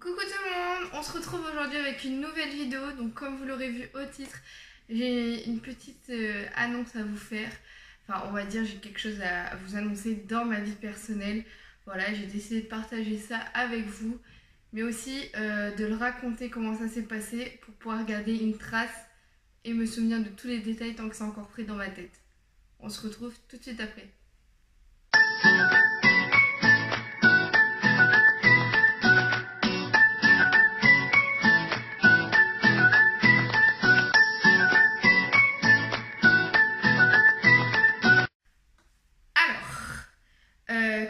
Coucou tout le monde, on se retrouve aujourd'hui avec une nouvelle vidéo. Donc comme vous l'aurez vu au titre, j'ai une petite annonce à vous faire. Enfin on va dire j'ai quelque chose à vous annoncer dans ma vie personnelle. Voilà, j'ai décidé de partager ça avec vous, mais aussi de le raconter comment ça s'est passé pour pouvoir garder une trace et me souvenir de tous les détails tant que c'est encore frais dans ma tête. On se retrouve tout de suite après.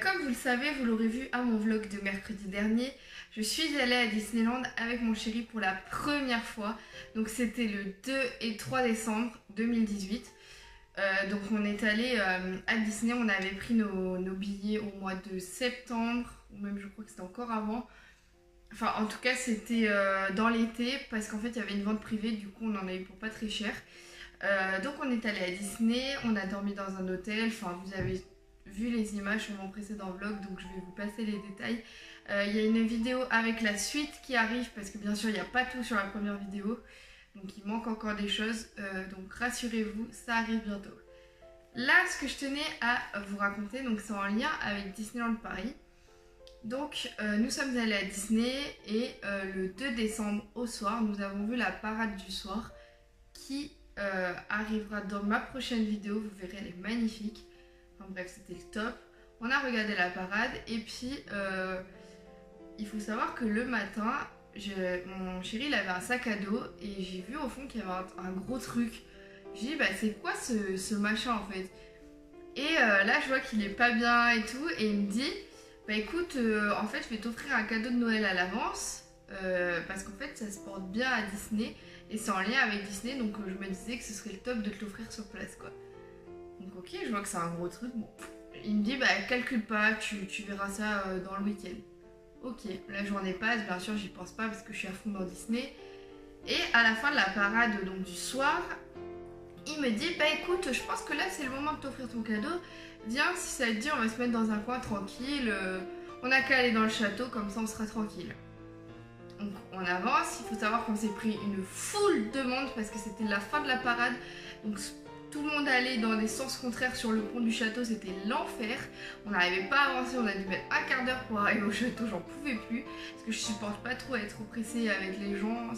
Comme vous le savez, vous l'aurez vu à mon vlog de mercredi dernier, je suis allée à Disneyland avec mon chéri pour la première fois. Donc c'était le 2 et 3 décembre 2018. Donc on est allé à Disney, on avait pris nos billets au mois de septembre, ou même je crois que c'était encore avant. Enfin en tout cas c'était dans l'été parce qu'en fait il y avait une vente privée, du coup on en a eu pour pas très cher. Donc on est allé à Disney, on a dormi dans un hôtel, enfin vous avez vu les images sur mon précédent vlog, donc je vais vous passer les détails. Il y a une vidéo avec la suite qui arrive parce que bien sûr il n'y a pas tout sur la première vidéo, donc il manque encore des choses, donc rassurez-vous, ça arrive bientôt. Là ce que je tenais à vous raconter, donc c'est en lien avec Disneyland Paris. Donc nous sommes allés à Disney et le 2 décembre au soir, nous avons vu la parade du soir qui arrivera dans ma prochaine vidéo, vous verrez, elle est magnifique. Enfin bref, c'était le top. On a regardé la parade et puis il faut savoir que le matin, mon chéri il avait un sac à dos et j'ai vu au fond qu'il y avait un gros truc. J'ai dit bah c'est quoi ce machin en fait. Et là je vois qu'il est pas bien et tout et il me dit bah écoute en fait je vais t'offrir un cadeau de Noël à l'avance parce qu'en fait ça se porte bien à Disney et c'est en lien avec Disney, donc je me disais que ce serait le top de te l'offrir sur place quoi. Donc ok, je vois que c'est un gros truc, bon. Il me dit bah calcule pas, tu verras ça dans le week-end. Ok, la journée passe, bien sûr j'y pense pas parce que je suis à fond dans Disney. Et à la fin de la parade donc du soir, il me dit bah écoute, je pense que là c'est le moment de t'offrir ton cadeau. Viens, si ça te dit on va se mettre dans un coin tranquille, on a qu'à aller dans le château, comme ça on sera tranquille. Donc on avance, il faut savoir qu'on s'est pris une foule de monde parce que c'était la fin de la parade. Donc tout le monde allait dans des sens contraires sur le pont du château, c'était l'enfer. On n'arrivait pas à avancer, on a dû mettre un quart d'heure pour arriver au château, j'en pouvais plus. Parce que je supporte pas trop être oppressée avec les gens,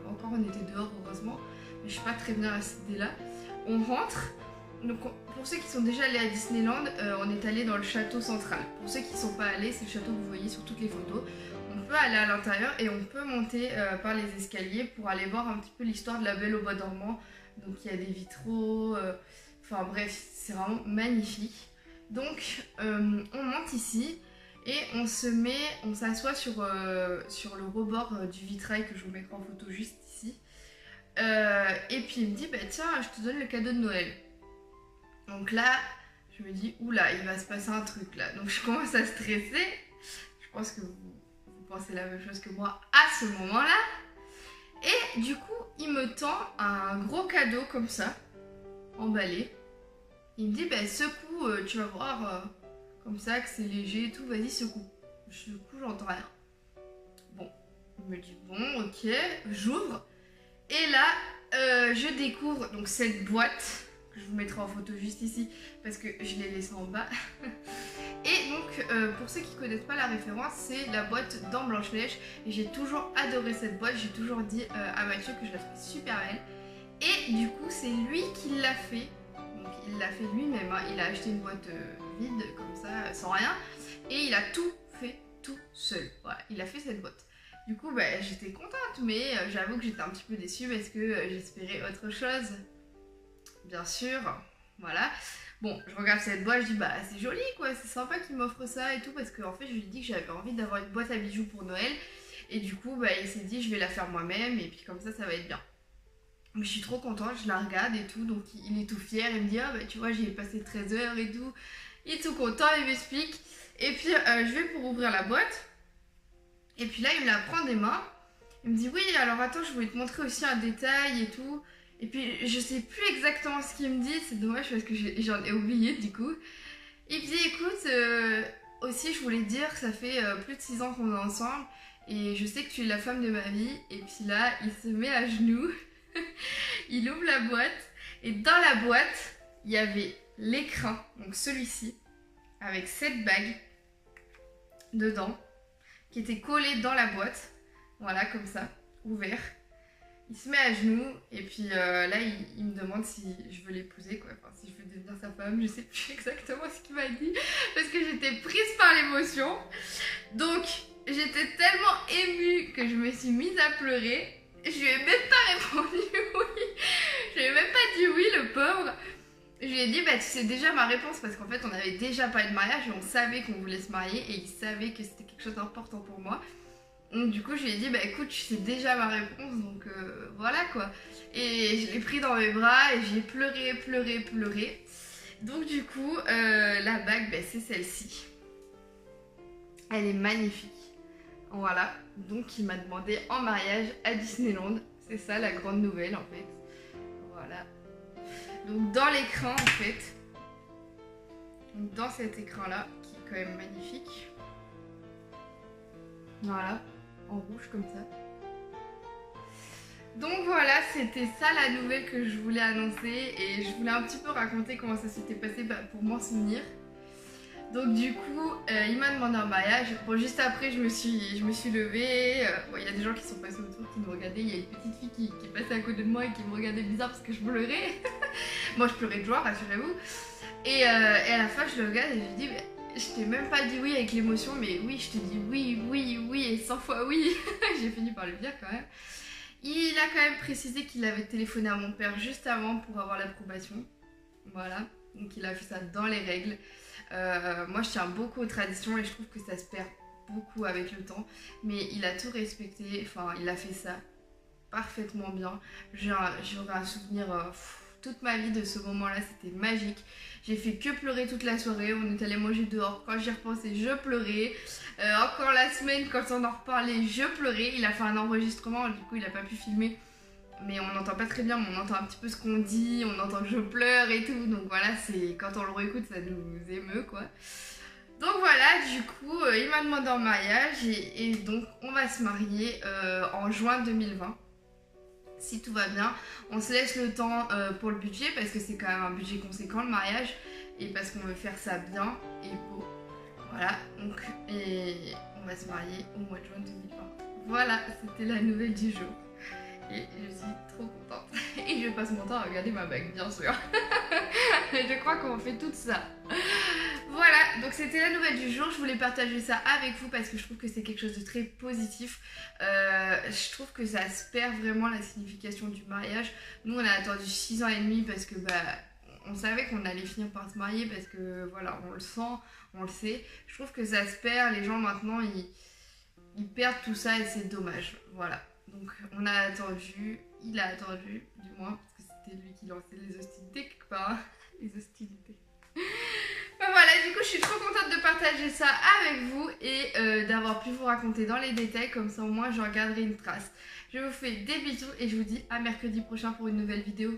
encore on était dehors heureusement, mais je suis pas très bien à cette idée là. On rentre, donc pour ceux qui sont déjà allés à Disneyland, on est allé dans le château central. Pour ceux qui ne sont pas allés, c'est le château que vous voyez sur toutes les photos. On peut aller à l'intérieur et on peut monter par les escaliers pour aller voir un petit peu l'histoire de la Belle au bois dormant. Donc il y a des vitraux, enfin bref, c'est vraiment magnifique. Donc on monte ici et on s'assoit sur le rebord du vitrail que je vous mettrai en photo juste ici. Et puis il me dit, bah tiens, je te donne le cadeau de Noël. Donc là, je me dis, oula, il va se passer un truc là. Donc je commence à stresser. Je pense que vous pensez la même chose que moi à ce moment-là. Et du coup, il me tend un gros cadeau comme ça, emballé. Il me dit, bah secoue, tu vas voir, comme ça, que c'est léger et tout, vas-y secoue. Je secoue, j'entends rien. Bon, il me dit, bon, ok, j'ouvre. Et là, je découvre donc cette boîte, que je vous mettrai en photo juste ici, parce que je l'ai laissée en bas. Et donc, pour ceux qui ne connaissent pas la référence, c'est la boîte dans Blanche-Neige. Et j'ai toujours adoré cette boîte, j'ai toujours dit à Mathieu que je la trouvais super belle. Et du coup, c'est lui qui l'a fait. Donc, il l'a fait lui-même, hein. Il a acheté une boîte vide, comme ça, sans rien. Et il a tout fait tout seul. Voilà, il a fait cette boîte. Du coup, bah, j'étais contente, mais j'avoue que j'étais un petit peu déçue parce que j'espérais autre chose. Bien sûr, voilà. Bon, je regarde cette boîte, je dis bah c'est joli quoi, c'est sympa qu'il m'offre ça et tout, parce qu'en fait je lui ai dit que j'avais envie d'avoir une boîte à bijoux pour Noël. Et du coup, bah, il s'est dit je vais la faire moi-même et puis comme ça va être bien. Donc je suis trop contente, je la regarde et tout, donc il est tout fier, il me dit ah bah tu vois j'y ai passé 13 heures et tout. Il est tout content, il m'explique. Et puis je vais pour ouvrir la boîte. Et puis là, il me la prend des mains. Il me dit oui, alors attends, je voulais te montrer aussi un détail et tout. Et puis je sais plus exactement ce qu'il me dit, c'est dommage parce que j'en ai oublié du coup. Il me dit écoute, aussi je voulais te dire que ça fait plus de 6 ans qu'on est ensemble et je sais que tu es la femme de ma vie. Et puis là, il se met à genoux, il ouvre la boîte, et dans la boîte, il y avait l'écrin, donc celui-ci, avec 7 bagues dedans, qui étaient collées dans la boîte, voilà, comme ça, ouvert. Il se met à genoux, et puis là, il me demande si je veux l'épouser, quoi, enfin, si je veux devenir sa femme. Je sais plus exactement ce qu'il m'a dit, parce que j'étais prise par l'émotion. Donc, j'étais tellement émue que je me suis mise à pleurer. Je lui ai même pas répondu oui. Je lui ai même pas dit oui, le pauvre. Je lui ai dit, bah tu sais déjà ma réponse, parce qu'en fait on avait déjà parlé de mariage et on savait qu'on voulait se marier et il savait que c'était quelque chose d'important pour moi. Donc du coup je lui ai dit, bah écoute, tu sais déjà ma réponse, donc voilà quoi. Et je l'ai pris dans mes bras et j'ai pleuré, pleuré, pleuré. Donc du coup, la bague, bah, c'est celle-ci. Elle est magnifique. Voilà, donc il m'a demandé en mariage à Disneyland. C'est ça la grande nouvelle en fait. Voilà. Donc dans l'écran en fait, donc dans cet écran là, qui est quand même magnifique. Voilà, en rouge comme ça. Donc voilà, c'était ça la nouvelle que je voulais annoncer. Et je voulais un petit peu raconter comment ça s'était passé pour m'en souvenir. Donc du coup, il m'a demandé en mariage. Bon, juste après, je me suis levée. Bon, il y a des gens qui sont passés autour, qui me regardaient. Il y a une petite fille qui est passée à côté de moi et qui me regardait bizarre parce que je pleurais. Moi, je pleurais de joie, rassurez-vous. Et à la fin, je le regarde et je lui dis, je t'ai même pas dit oui avec l'émotion, mais oui, je t'ai dit oui, oui, oui, et 100 fois oui. J'ai fini par le dire quand même. Il a quand même précisé qu'il avait téléphoné à mon père juste avant pour avoir l'approbation. Voilà, donc il a fait ça dans les règles. Moi je tiens beaucoup aux traditions et je trouve que ça se perd beaucoup avec le temps, mais il a tout respecté, enfin il a fait ça parfaitement bien. J'aurai un souvenir toute ma vie de ce moment là, c'était magique. J'ai fait que pleurer toute la soirée, on est allé manger dehors, quand j'y repensais je pleurais. Encore la semaine quand on en reparlait je pleurais. Il a fait un enregistrement, du coup il a pas pu filmer, mais on n'entend pas très bien, mais on entend un petit peu ce qu'on dit, on entend que je pleure et tout, donc voilà, c'est quand on le réécoute ça nous émeut quoi. Donc voilà, du coup il m'a demandé en mariage et donc on va se marier en juin 2020. Si tout va bien, on se laisse le temps pour le budget parce que c'est quand même un budget conséquent le mariage et parce qu'on veut faire ça bien et beau. Voilà, donc et on va se marier au mois de juin 2020. Voilà, c'était la nouvelle du jour. Et je suis trop contente. Et je passe mon temps à regarder ma bague, bien sûr. Je crois qu'on fait tout ça. Voilà, donc c'était la nouvelle du jour. Je voulais partager ça avec vous parce que je trouve que c'est quelque chose de très positif. Je trouve que ça se perd vraiment la signification du mariage. Nous, on a attendu 6 ans et demi parce que on savait qu'on allait finir par se marier parce que voilà, on le sent, on le sait. Je trouve que ça se perd. Les gens maintenant, ils perdent tout ça et c'est dommage. Voilà. Donc on a attendu, il a attendu du moins, parce que c'était lui qui lançait les hostilités quelque part, hein. Les hostilités. Voilà, du coup je suis trop contente de partager ça avec vous et d'avoir pu vous raconter dans les détails, comme ça au moins j'en garderai une trace. Je vous fais des bisous et je vous dis à mercredi prochain pour une nouvelle vidéo.